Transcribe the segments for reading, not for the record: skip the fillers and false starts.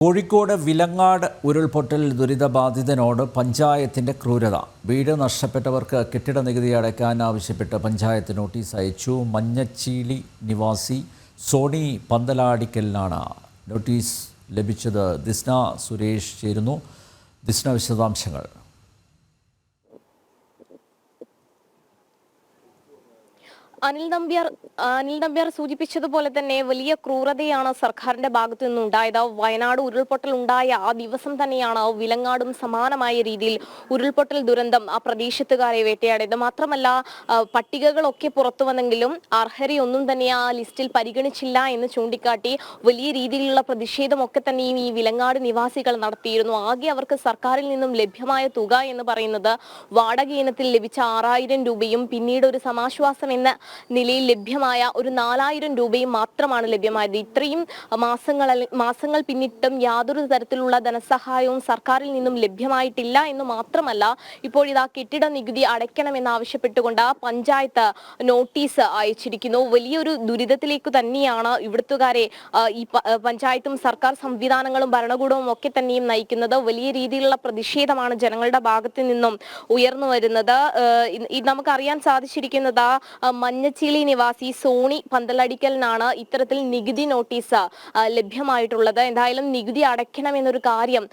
കോഴിക്കോട് വിലങ്ങാട് ഉരുൾപൊട്ടൽ ദുരിതബാധിതനോട് പഞ്ചായത്തിന്റെ ക്രൂരത. വീട് നഷ്ടപ്പെട്ടവർക്ക് കെട്ടിട നികുതി അടയ്ക്കാൻ ആവശ്യപ്പെട്ട് പഞ്ചായത്ത് നോട്ടീസ് അയച്ചു. മഞ്ഞച്ചീളി നിവാസി സോണി പന്തലാടിക്കലിനാണ് നോട്ടീസ് ലഭിച്ചത്. ദിസ്ന സുരേഷ് ചേരുന്നു. ദിസ്ന, വിശദാംശങ്ങൾ. അനിൽ നമ്പ്യാർ സൂചിപ്പിച്ചതുപോലെ തന്നെ വലിയ ക്രൂരതയാണ് സർക്കാരിന്റെ ഭാഗത്തു നിന്നുണ്ടായത്. വയനാട് ഉരുൾപൊട്ടൽ ഉണ്ടായ ആ ദിവസം തന്നെയാണ് വിലങ്ങാടും സമാനമായ രീതിയിൽ ഉരുൾപൊട്ടൽ ദുരന്തം ആ പ്രദേശത്തുകാരെ വേട്ടയാടിയത്. മാത്രമല്ല, പട്ടികകളൊക്കെ പുറത്തു വന്നെങ്കിലും അർഹരെയൊന്നും തന്നെ ആ ലിസ്റ്റിൽ പരിഗണിച്ചില്ല എന്ന് ചൂണ്ടിക്കാട്ടി വലിയ രീതിയിലുള്ള പ്രതിഷേധമൊക്കെ തന്നെയും ഈ വിലങ്ങാട് നിവാസികൾ നടത്തിയിരുന്നു. ആകെ അവർക്ക് സർക്കാരിൽ നിന്നും ലഭ്യമായ തുക എന്ന് പറയുന്നത് വാടക ഇനത്തിൽ ലഭിച്ച 6000 രൂപയും പിന്നീട് ഒരു സമാശ്വാസം എന്ന നിലയിൽ ലഭ്യമായ ഒരു 4000 രൂപയും മാത്രമാണ് ലഭ്യമായത്. ഇത്രയും മാസങ്ങൾ പിന്നിട്ടും യാതൊരു തരത്തിലുള്ള ധനസഹായവും സർക്കാരിൽ നിന്നും ലഭ്യമായിട്ടില്ല എന്ന് മാത്രമല്ല, ഇപ്പോഴിതാ കെട്ടിട നികുതി അടയ്ക്കണമെന്നാവശ്യപ്പെട്ടുകൊണ്ട് പഞ്ചായത്ത് നോട്ടീസ് അയച്ചിരിക്കുന്നു. വലിയൊരു ദുരിതത്തിലേക്ക് തന്നെയാണ് ഇവിടുത്തുകാരെ ഈ പഞ്ചായത്തും സർക്കാർ സംവിധാനങ്ങളും ഭരണകൂടവും ഒക്കെ തന്നെയും നയിക്കുന്നത്. വലിയ രീതിയിലുള്ള പ്രതിഷേധമാണ് ജനങ്ങളുടെ ഭാഗത്തു നിന്നും ഉയർന്നു വരുന്നത്. നമുക്കറിയാൻ സാധിച്ചിരിക്കുന്നത് മഞ്ഞച്ചീളി നിവാസി സോണി പന്തലടിക്കലിനാണ് ഇത്തരത്തിൽ നികുതി നോട്ടീസ് ലഭ്യമായിട്ടുള്ളത്. എന്തായാലും നികുതി അടയ്ക്കണമെന്നൊരു കാര്യം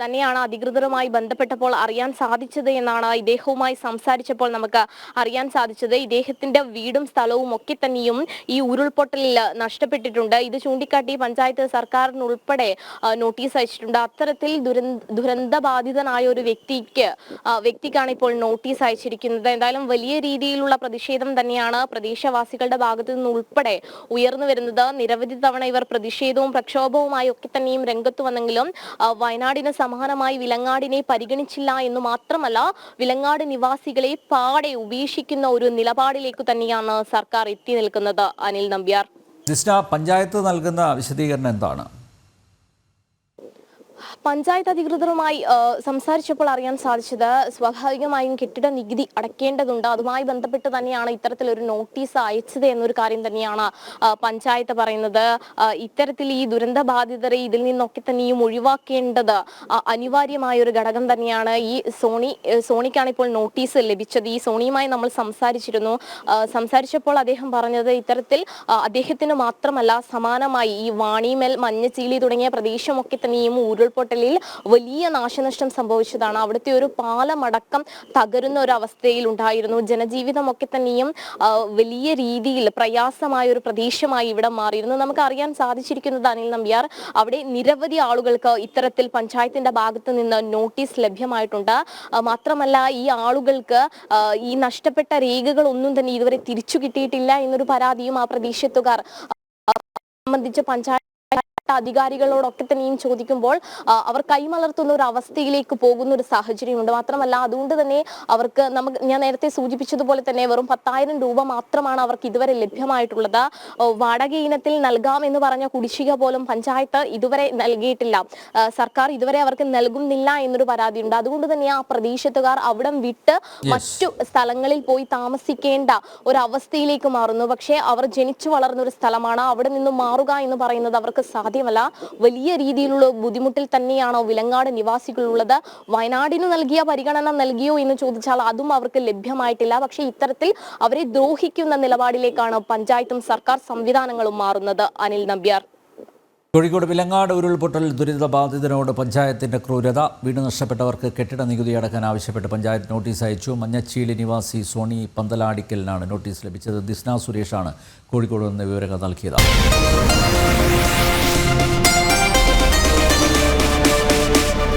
തന്നെയാണ് അധികൃതരുമായി ബന്ധപ്പെട്ടപ്പോൾ അറിയാൻ സാധിച്ചത് എന്നാണ് ഇദ്ദേഹവുമായി സംസാരിച്ചപ്പോൾ നമുക്ക് അറിയാൻ സാധിച്ചത്. ഇദ്ദേഹത്തിന്റെ വീടും സ്ഥലവും ഒക്കെ തന്നെയും ഈ ഉരുൾപൊട്ടലിൽ നഷ്ടപ്പെട്ടിട്ടുണ്ട്. ഇത് ചൂണ്ടിക്കാട്ടി പഞ്ചായത്ത് സർക്കാരിനുൾപ്പെടെ നോട്ടീസ് അയച്ചിട്ടുണ്ട്. അത്തരത്തിൽ ദുരന്തബാധിതനായ ഒരു വ്യക്തിക്കാണ് ഇപ്പോൾ നോട്ടീസ് അയച്ചിരിക്കുന്നത്. എന്തായാലും വലിയ രീതിയിലുള്ള പ്രതിഷേധം തന്നെയാണ് പ്രദേശവാസികളുടെ ഭാഗത്തു നിന്ന് ഉൾപ്പെടെ ഉയർന്നു വരുന്നത്. നിരവധി തവണ ഇവർ പ്രതിഷേധവും പ്രക്ഷോഭവുമായി ഒക്കെ തന്നെയും രംഗത്ത് വന്നെങ്കിലും വയനാടിന് സമാനമായി വിലങ്ങാടിനെ പരിഗണിച്ചില്ല എന്ന് മാത്രമല്ല, വിലങ്ങാട് നിവാസികളെ പാടെ ഉപേക്ഷിക്കുന്ന ഒരു നിലപാടിലേക്ക് തന്നെയാണ് സർക്കാർ എത്തി നിൽക്കുന്നത്. അനിൽ നമ്പ്യാർ, പഞ്ചായത്ത് നൽകുന്ന വിശദീകരണം എന്താണ്? പഞ്ചായത്ത് അധികൃതരുമായി സംസാരിച്ചപ്പോൾ അറിയാൻ സാധിച്ചത് സ്വാഭാവികമായും കെട്ടിട നികുതി അടയ്ക്കേണ്ടതുണ്ട്. അതുമായി ബന്ധപ്പെട്ട് തന്നെയാണ് ഇത്തരത്തിലൊരു നോട്ടീസ് അയച്ചത് എന്നൊരു കാര്യം തന്നെയാണ് പഞ്ചായത്ത് പറയുന്നത്. ഇത്തരത്തിൽ ഈ ദുരന്ത ബാധിതരെ ഇതിൽ നിന്നൊക്കെ തന്നെയും ഒഴിവാക്കേണ്ടത് അനിവാര്യമായ ഒരു ഘടകം തന്നെയാണ്. ഈ സോണിക്കാണ് ഇപ്പോൾ നോട്ടീസ് ലഭിച്ചത്. ഈ സോണിയുമായി നമ്മൾ സംസാരിച്ചപ്പോൾ അദ്ദേഹം പറഞ്ഞത് ഇത്തരത്തിൽ അദ്ദേഹത്തിന് മാത്രമല്ല, സമാനമായി ഈ വാണിമേൽ, മഞ്ഞച്ചീളി തുടങ്ങിയ പ്രദേശമൊക്കെ തന്നെയും ഉരുൾപൊട്ടലിൽ വലിയ നാശനഷ്ടം സംഭവിച്ചതാണ്. അവിടുത്തെ ഒരു പാലമടക്കം തകരുന്ന ഒരു അവസ്ഥയിൽ ഉണ്ടായിരുന്നു. ജനജീവിതമൊക്കെ തന്നെയും വലിയ രീതിയിൽ പ്രയാസമായ ഒരു പ്രദേശമായി ഇവിടെ മാറിയിരുന്നു. നമുക്ക് അറിയാൻ സാധിച്ചിരിക്കുന്നത് അനിൽ നമ്പ്യാർ, അവിടെ നിരവധി ആളുകൾക്ക് ഇത്തരത്തിൽ പഞ്ചായത്തിന്റെ ഭാഗത്ത് നിന്ന് നോട്ടീസ് ലഭ്യമായിട്ടുണ്ട്. മാത്രമല്ല, ഈ ആളുകൾക്ക് ഈ നഷ്ടപ്പെട്ട രേഖകൾ ഒന്നും തന്നെ ഇതുവരെ തിരിച്ചു കിട്ടിയിട്ടില്ല എന്നൊരു പരാതിയും ആ പ്രദേശത്തുകാർ സംബന്ധിച്ച് പഞ്ചായത്ത് അധികാരികളോടൊക്കെ തന്നെയും ചോദിക്കുമ്പോൾ അവർ കൈമലർത്തുന്ന ഒരു അവസ്ഥയിലേക്ക് പോകുന്ന ഒരു സാഹചര്യമുണ്ട്. മാത്രമല്ല, അതുകൊണ്ട് തന്നെ അവർക്ക് ഞാൻ നേരത്തെ സൂചിപ്പിച്ചതുപോലെ തന്നെ വെറും 10,000 രൂപ മാത്രമാണ് അവർക്ക് ഇതുവരെ ലഭ്യമായിട്ടുള്ളത്. വാടക ഇനത്തിൽ നൽകാമെന്ന് പറഞ്ഞ കുടിശ്ശിക പോലും പഞ്ചായത്ത് ഇതുവരെ നൽകിയിട്ടില്ല. സർക്കാർ ഇതുവരെ അവർക്ക് നൽകുന്നില്ല എന്നൊരു പരാതിയുണ്ട്. അതുകൊണ്ട് തന്നെ ആ പ്രദേശത്തുകാർ അവിടം വിട്ട് മറ്റു സ്ഥലങ്ങളിൽ പോയി താമസിക്കേണ്ട ഒരു അവസ്ഥയിലേക്ക് മാറുന്നു. പക്ഷേ അവർ ജനിച്ചു വളർന്ന ഒരു സ്ഥലമാണ്. അവിടെ നിന്ന് മാറുക എന്ന് പറയുന്നത് അവർക്ക് സാധ്യമല്ല. വലിയ രീതിയിലുള്ള ബുദ്ധിമുട്ടിൽ തന്നെയാണോ വിലങ്ങാട് നിവാസികളുള്ളത്? വയനാടിന് നൽകിയ പരിഗണന നൽകിയോ എന്ന് ചോദിച്ചാൽ അതും അവർക്ക് ലഭ്യമായിട്ടില്ല. പക്ഷേ ഇത്തരത്തിൽ അവരെ ദ്രോഹിക്കുന്ന നിലപാടിലേക്കാണ് പഞ്ചായത്തും സർക്കാർ സംവിധാനങ്ങളും മാറുന്നത്. അനിൽ നമ്പ്യാർ, കോഴിക്കോട് വിലങ്ങാട് ഉരുൾപൊട്ടൽ ദുരിതബാധിതനോട് പഞ്ചായത്തിന്റെ ക്രൂരത. വീട് നഷ്ടപ്പെട്ടവർക്ക് കെട്ടിട നികുതി അടക്കാൻ ആവശ്യപ്പെട്ട് പഞ്ചായത്ത് നോട്ടീസ് അയച്ചു. മഞ്ഞച്ചീളി നിവാസി സോണി പന്തലാടിക്കലിനാണ് നോട്ടീസ് ലഭിച്ചത്. ദിസ്ന സുരേഷാണ് കോഴിക്കോട് നിന്ന് വിവരങ്ങൾ നൽകിയത്.